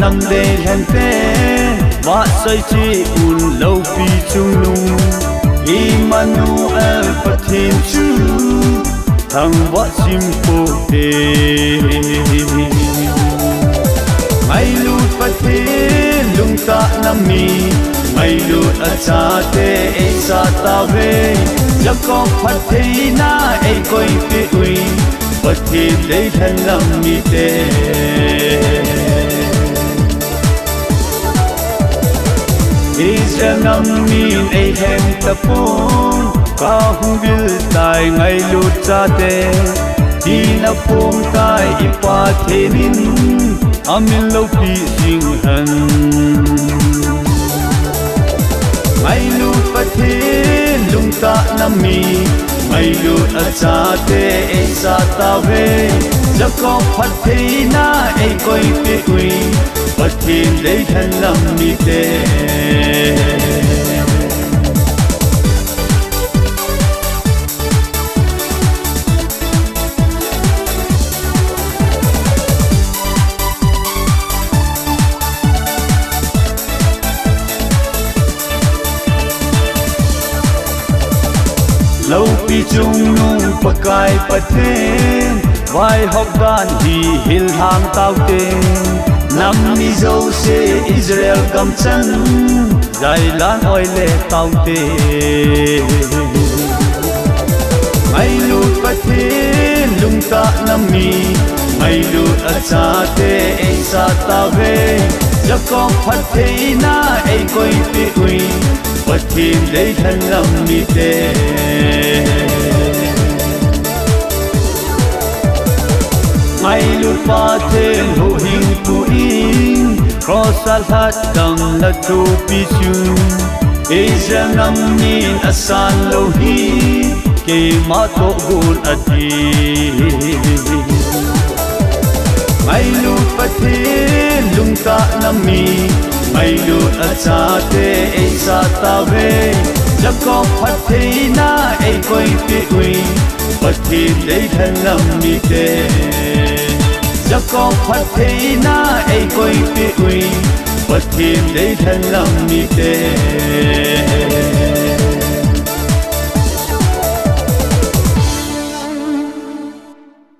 nằm đê hèn tê và say chi un lâu pi chung nung Emmanuel Pathin chu thằng võ chim cô tê ngày lụt Pathin lung ta nami ngày lụt ở cha tê e sa ta về giấc con Pathina e coi tê uy Pathin để thân nami tê Israel namin ay hem tapon kahong biltay ngay lutsate di na pong tay ipathenin amin lâu pisinghan ngay lut Pathin lungta nami ngay lut atsate ay sa tawe Jacob Pathina ay koy piuy Pathin để thân lâm mi tê lâu pi chung nung pakai Pathin vai học gan hi hil hang tao tên Nam mi dâu se Israel cầm chân dài lan oi lệ tao tê ngày lụt Pathin lung ta nami ngày lụt ở cha tê e sa ta về giấc con Pathina e coi pi uy Pathin để thân lâm mi tê ngày lụt Pathin hữu hình tu in cross al hat dang na tu pisu Israel namin asan lohi ke mato gun ati ngày lụt Pathin lungta nami ngày lụt atsate e sa ta ve Jacob Pathina e coi pi uy Pathin để thân lâm mi tê Jacob Pathina e coi pi uy Pathin để thân lâm mi tê